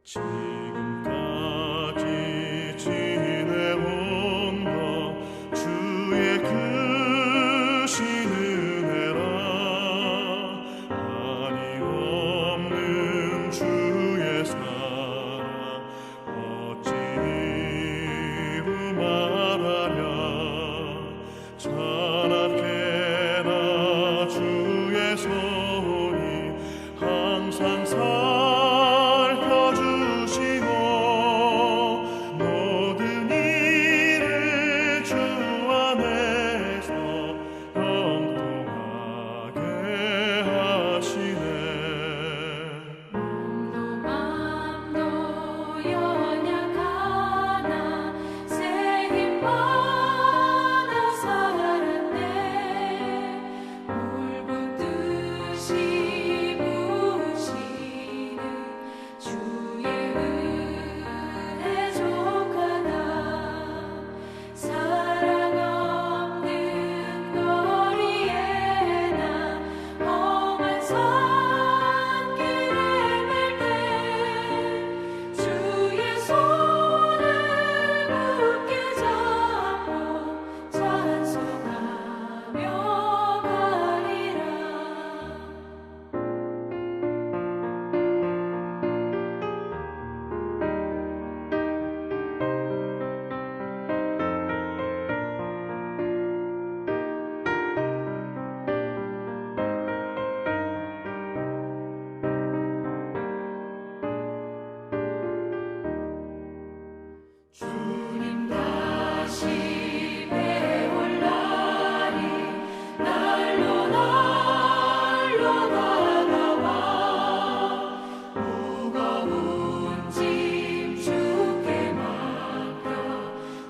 지금까지 지내온 것 주의 크신 은혜라. 한이 없는 주의 사랑 어찌 이루 말하랴. 찬악해라 주의 손이 항상 살펴주시고 모든 일을 주 안에서 형통하게 하시네. 맘도 연약하나 새 힘 받아 살았네. 물붓듯이 부으시는 주의 은혜 족하다. 사랑 없는 거리에 나 험한 산길을 갈 때 주의 손을 굳게 잡고 찬송하며 가리라. 주님 다시 배울 날이 날로 다가와. 무거운 짐 주께 맡겨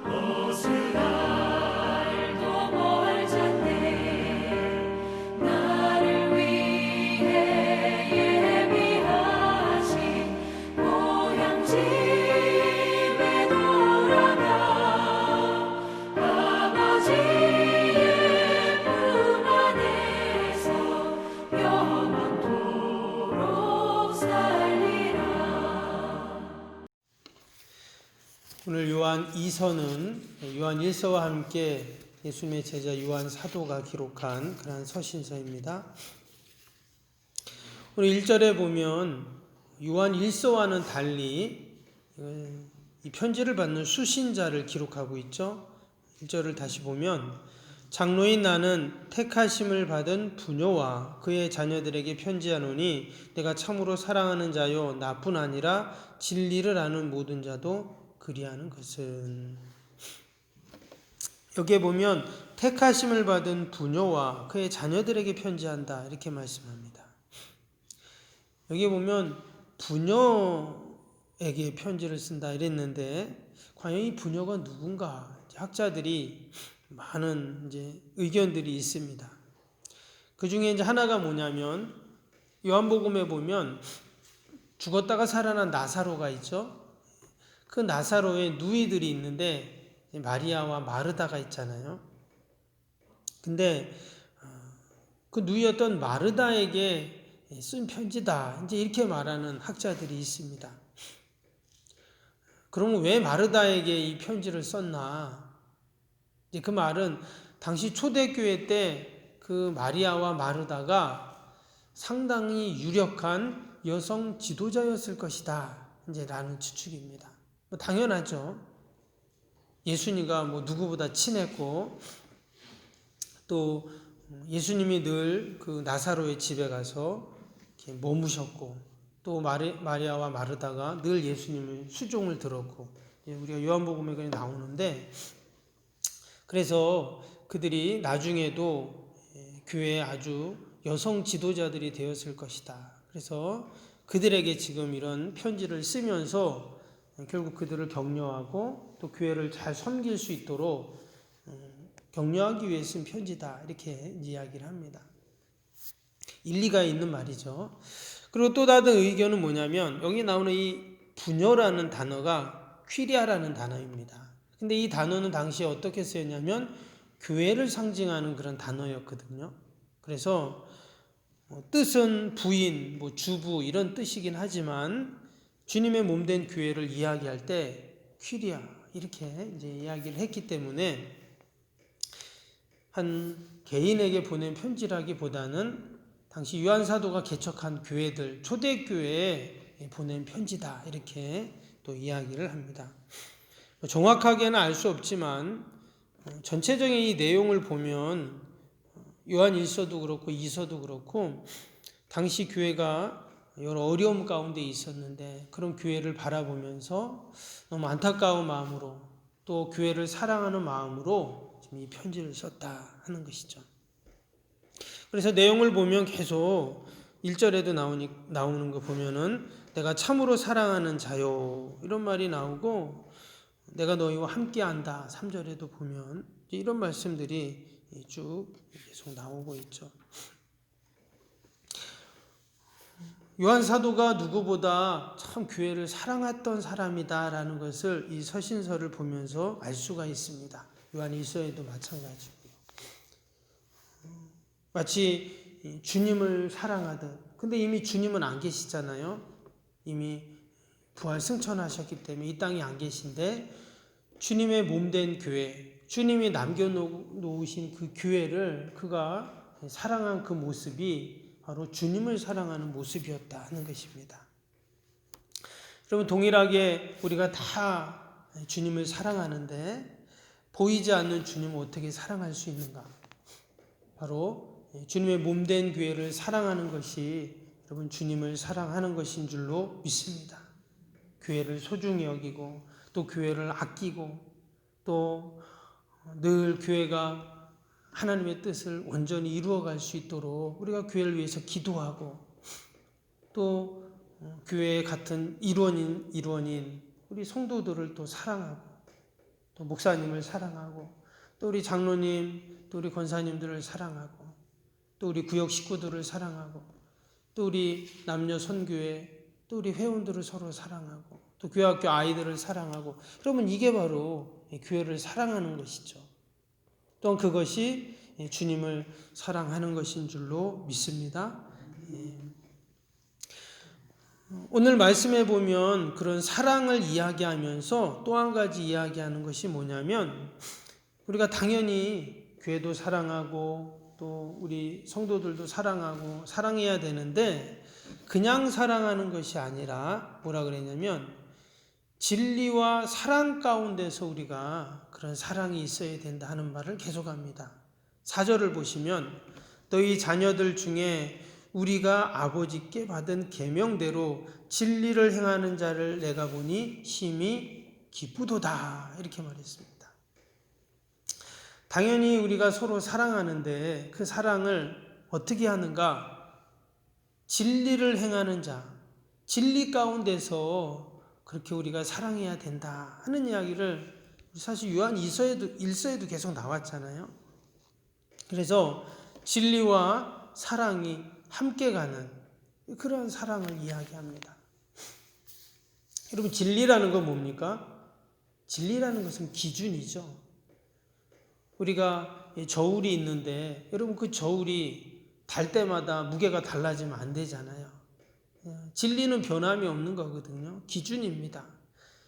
벗을 날도 멀잖네. 나를 위해 예비하신 고향집에 돌아가 아버지의 품 안에서 영원토록 살리라. 오늘 요한 2서는 요한 1서와 함께 예수님의 제자 요한 사도가 기록한 그러한 서신서입니다. 오늘 1절에 보면 요한 1서와는 달리 이 편지를 받는 수신자를 기록하고 있죠. 1절을 다시 보면 장로인 나는 택하심을 받은 부녀와 그의 자녀들에게 편지하노니 내가 참으로 사랑하는 자요 나뿐 아니라 진리를 아는 모든 자도 그리하는 것은. 여기에 보면 택하심을 받은 부녀와 그의 자녀들에게 편지한다 이렇게 말씀합니다. 여기에 보면 부녀에게 편지를 쓴다 이랬는데 과연 이 부녀가 누군가 학자들이 많은 이제 의견들이 있습니다. 그 중에 이제 하나가 뭐냐면 요한복음에 보면 죽었다가 살아난 나사로가 있죠. 그 나사로의 누이들이 있는데 마리아와 마르다가 있잖아요. 근데 그 누이였던 마르다에게 쓴 편지다 이제 이렇게 말하는 학자들이 있습니다. 그러면 왜 마르다에게 이 편지를 썼나? 이제 그 말은 당시 초대교회 때 그 마리아와 마르다가 상당히 유력한 여성 지도자였을 것이다 이제 라는 추측입니다. 뭐 당연하죠. 예수님과 뭐 누구보다 친했고 또 예수님이 늘 그 나사로의 집에 가서 이렇게 머무셨고 또 마리아와 마르다가 늘 예수님의 수종을 들었고 우리가 요한복음에 그냥 나오는데 그래서 그들이 나중에도 교회의 아주 여성 지도자들이 되었을 것이다. 그래서 그들에게 지금 이런 편지를 쓰면서 결국 그들을 격려하고 또 교회를 잘 섬길 수 있도록 격려하기 위해 쓴 편지다 이렇게 이야기를 합니다. 일리가 있는 말이죠. 그리고 또 다른 의견은 뭐냐면 여기 나오는 이 부녀라는 단어가 퀴리아라는 단어입니다. 근데 이 단어는 당시에 어떻게 쓰였냐면 교회를 상징하는 그런 단어였거든요. 그래서 뜻은 부인, 주부 이런 뜻이긴 하지만 주님의 몸된 교회를 이야기할 때 퀴리아 이렇게 이제 이야기를 했기 때문에 한 개인에게 보낸 편지라기보다는 당시 요한 사도가 개척한 교회들, 초대교회에 보낸 편지다 이렇게 또 이야기를 합니다. 정확하게는 알 수 없지만 전체적인 이 내용을 보면 요한 1서도 그렇고 2서도 그렇고 당시 교회가 여러 어려움 가운데 있었는데 그런 교회를 바라보면서 너무 안타까운 마음으로 또 교회를 사랑하는 마음으로 지금 이 편지를 썼다 하는 것이죠. 그래서 내용을 보면 계속 1절에도 나오는 거 보면은 내가 참으로 사랑하는 자요 이런 말이 나오고 내가 너희와 함께한다 3절에도 보면 이런 말씀들이 쭉 계속 나오고 있죠. 요한 사도가 누구보다 참 교회를 사랑했던 사람이다라는 것을 이 서신서를 보면서 알 수가 있습니다. 요한 1서에도 마찬가지고요. 마치 주님을 사랑하듯, 근데 이미 주님은 안 계시잖아요. 이미 부활 승천하셨기 때문에 이 땅에 안 계신데 주님의 몸된 교회, 주님이 남겨놓으신 그 교회를 그가 사랑한 그 모습이 바로 주님을 사랑하는 모습이었다 하는 것입니다. 여러분 동일하게 우리가 다 주님을 사랑하는데 보이지 않는 주님을 어떻게 사랑할 수 있는가? 바로 주님의 몸된 교회를 사랑하는 것이 여러분 주님을 사랑하는 것인 줄로 믿습니다. 교회를 소중히 여기고 또 교회를 아끼고 또 늘 교회가 하나님의 뜻을 온전히 이루어갈 수 있도록 우리가 교회를 위해서 기도하고 또 교회 같은 일원인 우리 성도들을 또 사랑하고 또 목사님을 사랑하고 또 우리 장로님 또 우리 권사님들을 사랑하고 또 우리 구역 식구들을 사랑하고 또 우리 남녀 선교회 또 우리 회원들을 서로 사랑하고 또 교회학교 아이들을 사랑하고 그러면 이게 바로 교회를 사랑하는 것이죠. 또한 그것이 주님을 사랑하는 것인 줄로 믿습니다. 오늘 말씀해 보면 그런 사랑을 이야기하면서 또 한 가지 이야기하는 것이 뭐냐면 우리가 당연히 교회도 사랑하고 또 우리 성도들도 사랑하고 사랑해야 되는데 그냥 사랑하는 것이 아니라 뭐라 그랬냐면 진리와 사랑 가운데서 우리가 그런 사랑이 있어야 된다 하는 말을 계속합니다. 4절을 보시면 너희 자녀들 중에 우리가 아버지께 받은 계명대로 진리를 행하는 자를 내가 보니 심히 기쁘도다 이렇게 말했습니다. 당연히 우리가 서로 사랑하는데 그 사랑을 어떻게 하는가? 진리를 행하는 자, 진리 가운데서 그렇게 우리가 사랑해야 된다 하는 이야기를 사실 요한 1서에도 계속 나왔잖아요. 그래서 진리와 사랑이 함께 가는 그런 사랑을 이야기합니다. 여러분 진리라는 건 뭡니까? 진리라는 것은 기준이죠. 우리가 저울이 있는데 여러분 그 저울이 달 때마다 무게가 달라지면 안 되잖아요. 진리는 변함이 없는 거거든요. 기준입니다.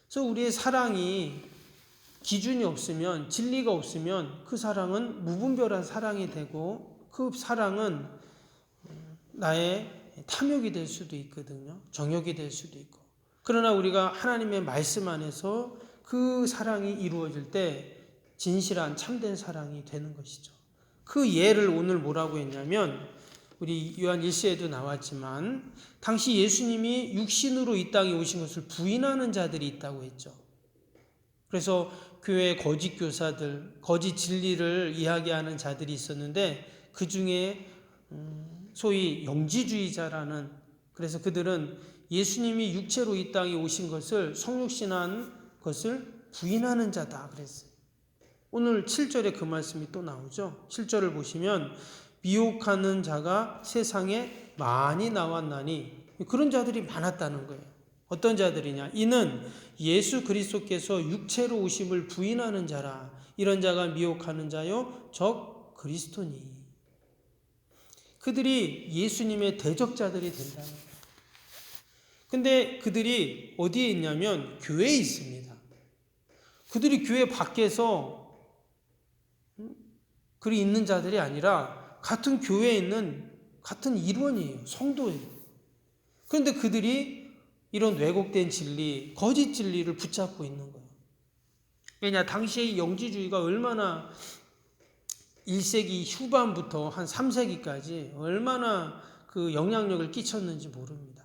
그래서 우리의 사랑이 기준이 없으면 진리가 없으면 그 사랑은 무분별한 사랑이 되고 그 사랑은 나의 탐욕이 될 수도 있거든요. 정욕이 될 수도 있고. 그러나 우리가 하나님의 말씀 안에서 그 사랑이 이루어질 때 진실한 참된 사랑이 되는 것이죠. 그 예를 오늘 뭐라고 했냐면 우리 요한 1서에도 나왔지만 당시 예수님이 육신으로 이 땅에 오신 것을 부인하는 자들이 있다고 했죠. 그래서 교회 거짓 교사들, 거짓 진리를 이야기하는 자들이 있었는데 그 중에 소위 영지주의자라는 그래서 그들은 예수님이 육체로 이 땅에 오신 것을 성육신한 것을 부인하는 자다 그랬어요. 오늘 7절에 그 말씀이 또 나오죠. 7절을 보시면 미혹하는 자가 세상에 많이 나왔나니 그런 자들이 많았다는 거예요. 어떤 자들이냐? 이는 예수 그리스도께서 육체로 오심을 부인하는 자라. 이런 자가 미혹하는 자요 적 그리스도니. 그들이 예수님의 대적자들이 된다는 거예요. 근데 그들이 어디에 있냐면 교회에 있습니다. 그들이 교회 밖에서 그리 있는 자들이 아니라 같은 교회에 있는 같은 일원이에요. 성도예요. 그런데 그들이 이런 왜곡된 진리, 거짓 진리를 붙잡고 있는 거예요. 왜냐, 당시의 영지주의가 얼마나 1세기 후반부터 한 3세기까지 얼마나 그 영향력을 끼쳤는지 모릅니다.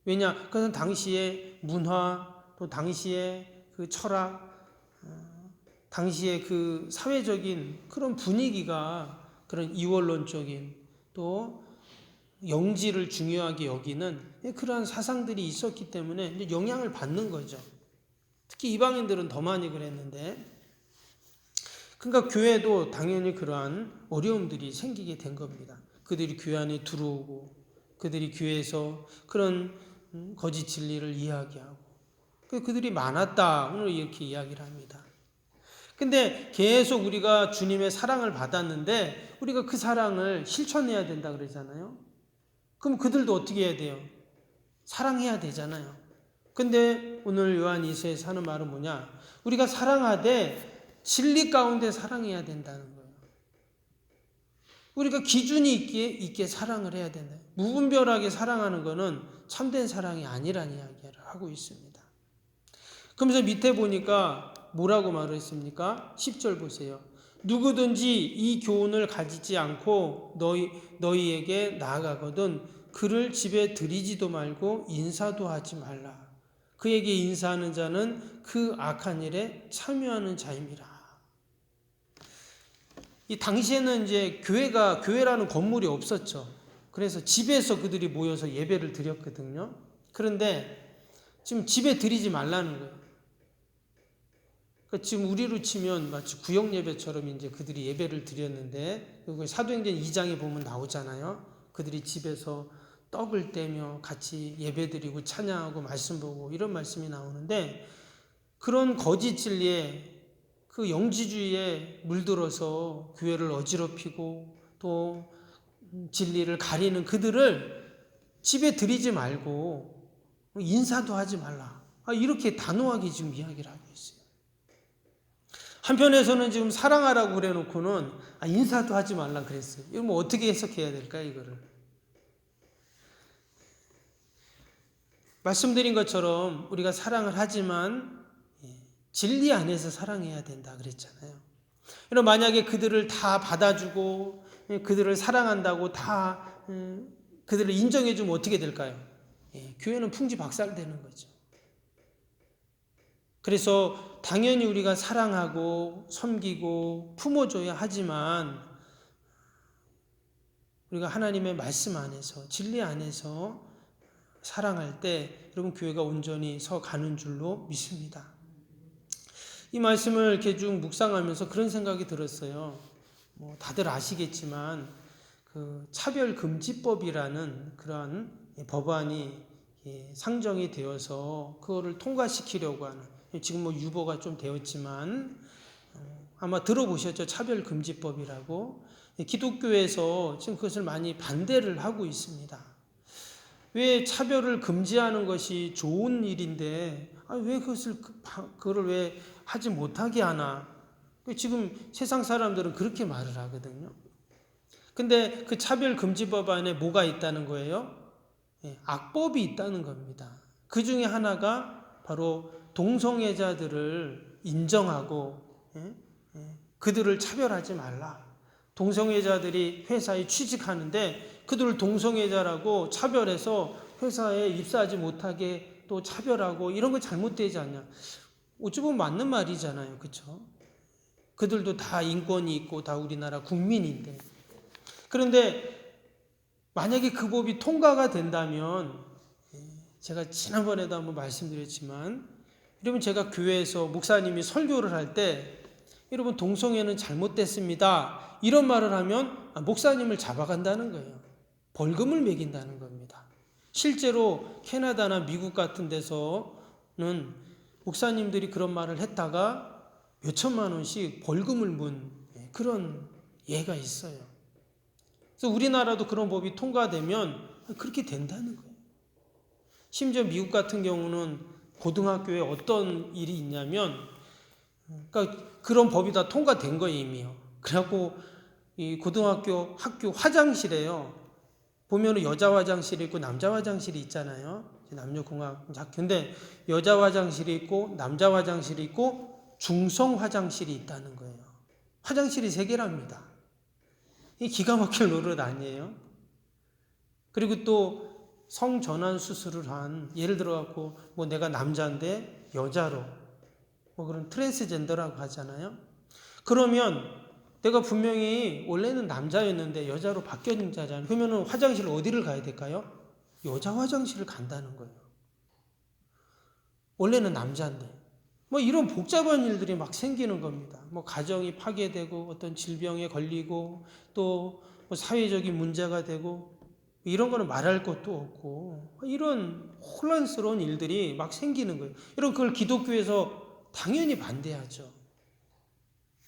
왜냐, 그것은 당시의 문화, 또 당시의 그 철학, 당시의 그 사회적인 그런 분위기가 그런 이원론적인 또 영지를 중요하게 여기는 그러한 사상들이 있었기 때문에 영향을 받는 거죠. 특히 이방인들은 더 많이 그랬는데, 그러니까 교회도 당연히 그러한 어려움들이 생기게 된 겁니다. 그들이 교회 안에 들어오고 그들이 교회에서 그런 거짓 진리를 이야기하고 그들이 많았다, 오늘 이렇게 이야기를 합니다. 근데 계속 우리가 주님의 사랑을 받았는데 우리가 그 사랑을 실천해야 된다 그러잖아요. 그럼 그들도 어떻게 해야 돼요? 사랑해야 되잖아요. 근데 오늘 요한 2서에서 하는 말은 뭐냐? 우리가 사랑하되 진리 가운데 사랑해야 된다는 거예요. 우리가 기준이 있게 사랑을 해야 된다. 무분별하게 사랑하는 것은 참된 사랑이 아니라는 이야기를 하고 있습니다. 그러면서 밑에 보니까 뭐라고 말을 했습니까? 10절 보세요. 누구든지 이 교훈을 가지지 않고 너희에게 나아가거든 그를 집에 들이지도 말고 인사도 하지 말라. 그에게 인사하는 자는 그 악한 일에 참여하는 자임이라. 이 당시에는 이제 교회라는 건물이 없었죠. 그래서 집에서 그들이 모여서 예배를 드렸거든요. 그런데 지금 집에 드리지 말라는 거예요. 그러니까 지금 우리로 치면 마치 구역 예배처럼 이제 그들이 예배를 드렸는데, 사도행전 2장에 보면 나오잖아요. 그들이 집에서 떡을 떼며 같이 예배드리고 찬양하고 말씀 보고 이런 말씀이 나오는데, 그런 거짓 진리에 그 영지주의에 물들어서 교회를 어지럽히고 또 진리를 가리는 그들을 집에 들이지 말고 인사도 하지 말라. 이렇게 단호하게 지금 이야기를 하고 있어요. 한편에서는 지금 사랑하라고 그래 놓고는 인사도 하지 말라 그랬어요. 이거 뭐 어떻게 해석해야 될까, 이거를? 말씀드린 것처럼 우리가 사랑을 하지만 진리 안에서 사랑해야 된다 그랬잖아요. 그럼 만약에 그들을 다 받아주고 그들을 사랑한다고 다 그들을 인정해주면 어떻게 될까요? 교회는 풍지박살되는 거죠. 그래서 당연히 우리가 사랑하고 섬기고 품어줘야 하지만 우리가 하나님의 말씀 안에서 진리 안에서 사랑할 때 여러분 교회가 온전히 서 가는 줄로 믿습니다. 이 말씀을 이렇게 쭉 묵상하면서 그런 생각이 들었어요. 다들 아시겠지만 그 차별금지법이라는 그러한 법안이 상정이 되어서 그거를 통과시키려고 하는, 지금 유보가 좀 되었지만 아마 들어보셨죠? 차별금지법이라고. 기독교에서 지금 그것을 많이 반대를 하고 있습니다. 왜 차별을 금지하는 것이 좋은 일인데 왜 그거를 왜 하지 못하게 하나? 지금 세상 사람들은 그렇게 말을 하거든요. 근데 그 차별금지법 안에 뭐가 있다는 거예요? 악법이 있다는 겁니다. 그 중에 하나가 바로 동성애자들을 인정하고 그들을 차별하지 말라. 동성애자들이 회사에 취직하는데 그들을 동성애자라고 차별해서 회사에 입사하지 못하게 또 차별하고 이런 거 잘못되지 않냐. 어찌 보면 맞는 말이잖아요. 그렇죠? 그들도 다 인권이 있고 다 우리나라 국민인데. 그런데 만약에 그 법이 통과가 된다면, 제가 지난번에도 한번 말씀드렸지만, 여러분 제가 교회에서 목사님이 설교를 할 때 여러분 동성애는 잘못됐습니다 이런 말을 하면 목사님을 잡아간다는 거예요. 벌금을 매긴다는 겁니다. 실제로 캐나다나 미국 같은 데서는 목사님들이 그런 말을 했다가 몇 천만 원씩 벌금을 문 그런 예가 있어요. 그래서 우리나라도 그런 법이 통과되면 그렇게 된다는 거예요. 심지어 미국 같은 경우는 고등학교에 어떤 일이 있냐면, 그러니까 그런 법이 다 통과된 거예요, 이미요. 그래갖고 이 고등학교 학교 화장실에요. 보면은 여자 화장실이 있고 남자 화장실이 있잖아요. 남녀공학. 근데 여자 화장실이 있고 남자 화장실이 있고 중성 화장실이 있다는 거예요. 화장실이 3개랍니다. 이 기가 막힐 노릇 아니에요? 그리고 또 성전환 수술을 한, 예를 들어 갖고 뭐 내가 남자인데 여자로, 뭐 그런 트랜스젠더라고 하잖아요. 그러면 내가 분명히 원래는 남자였는데 여자로 바뀌었는 자잖아요. 그러면은 화장실 어디를 가야 될까요? 여자 화장실을 간다는 거예요. 원래는 남자인데. 뭐 이런 복잡한 일들이 막 생기는 겁니다. 뭐 가정이 파괴되고 어떤 질병에 걸리고 또 뭐 사회적인 문제가 되고 이런 거는 말할 것도 없고 이런 혼란스러운 일들이 막 생기는 거예요. 여러분 그걸 기독교에서 당연히 반대하죠.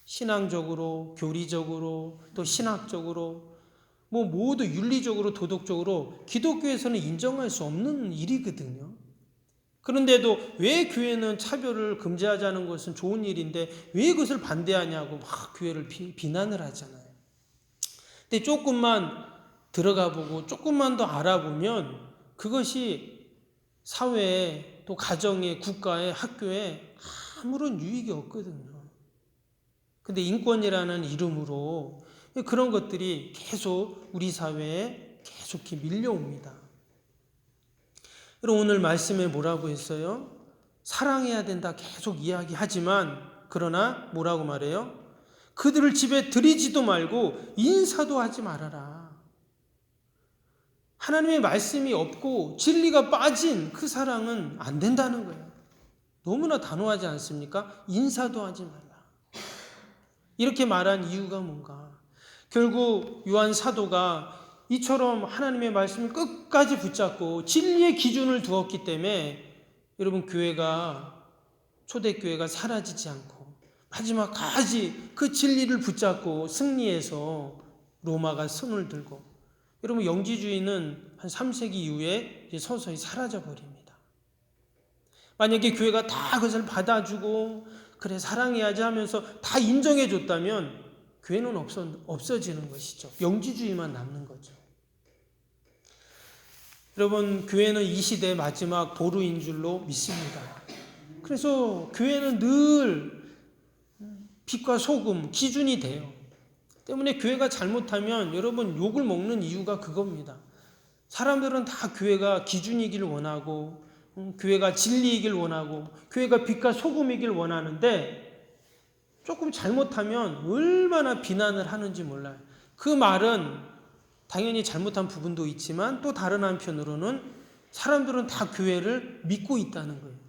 신앙적으로, 교리적으로, 또 신학적으로 뭐 모두 윤리적으로, 도덕적으로 기독교에서는 인정할 수 없는 일이거든요. 그런데도 왜 교회는 차별을 금지하자는 것은 좋은 일인데 왜 그것을 반대하냐고 막 교회를 비난을 하잖아요. 근데 조금만 들어가 보고 조금만 더 알아보면 그것이 사회에 또 가정에 국가에 학교에 아무런 유익이 없거든요. 근데 인권이라는 이름으로 그런 것들이 계속 우리 사회에 계속 밀려옵니다. 여러분 오늘 말씀에 뭐라고 했어요? 사랑해야 된다 계속 이야기하지만 그러나 뭐라고 말해요? 그들을 집에 들이지도 말고 인사도 하지 말아라. 하나님의 말씀이 없고 진리가 빠진 그 사랑은 안 된다는 거예요. 너무나 단호하지 않습니까? 인사도 하지 말라. 이렇게 말한 이유가 뭔가? 결국 요한 사도가 이처럼 하나님의 말씀을 끝까지 붙잡고 진리의 기준을 두었기 때문에 여러분 교회가 초대교회가 사라지지 않고 마지막까지 그 진리를 붙잡고 승리해서 로마가 손을 들고 여러분 영지주의는 한 3세기 이후에 이제 서서히 사라져 버립니다. 만약에 교회가 다 그것을 받아주고 그래 사랑해야지 하면서 다 인정해 줬다면 교회는 없어지는 것이죠. 영지주의만 남는 거죠. 여러분 교회는 이 시대의 마지막 보루인 줄로 믿습니다. 그래서 교회는 늘 빛과 소금 기준이 돼요. 때문에 교회가 잘못하면 여러분 욕을 먹는 이유가 그겁니다. 사람들은 다 교회가 기준이길 원하고 교회가 진리이길 원하고 교회가 빛과 소금이길 원하는데 조금 잘못하면 얼마나 비난을 하는지 몰라요. 그 말은 당연히 잘못한 부분도 있지만 또 다른 한편으로는 사람들은 다 교회를 믿고 있다는 거예요.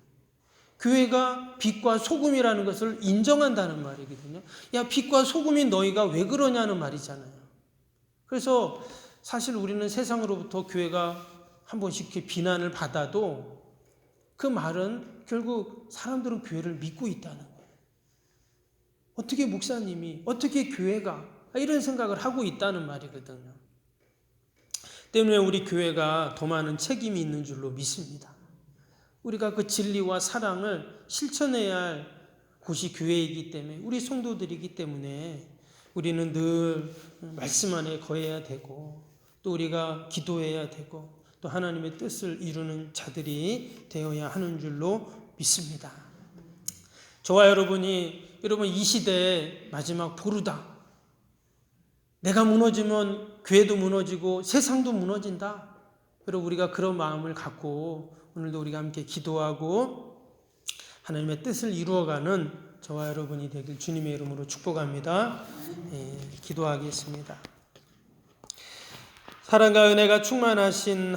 교회가 빛과 소금이라는 것을 인정한다는 말이거든요. 야, 빛과 소금인 너희가 왜 그러냐는 말이잖아요. 그래서 사실 우리는 세상으로부터 교회가 한 번씩 이렇게 비난을 받아도 그 말은 결국 사람들은 교회를 믿고 있다는 거예요. 어떻게 목사님이, 어떻게 교회가 이런 생각을 하고 있다는 말이거든요. 때문에 우리 교회가 더 많은 책임이 있는 줄로 믿습니다. 우리가 그 진리와 사랑을 실천해야 할 곳이 교회이기 때문에 우리 성도들이기 때문에 우리는 늘 말씀 안에 거해야 되고 또 우리가 기도해야 되고 또 하나님의 뜻을 이루는 자들이 되어야 하는 줄로 믿습니다. 저와 여러분이 여러분 이 시대의 마지막 보루다. 내가 무너지면 교회도 무너지고 세상도 무너진다. 여러분 우리가 그런 마음을 갖고 오늘도 우리가 함께 기도하고 하나님의 뜻을 이루어가는 저와 여러분이 되길 주님의 이름으로 축복합니다. 기도하겠습니다. 사랑과 은혜가 충만하신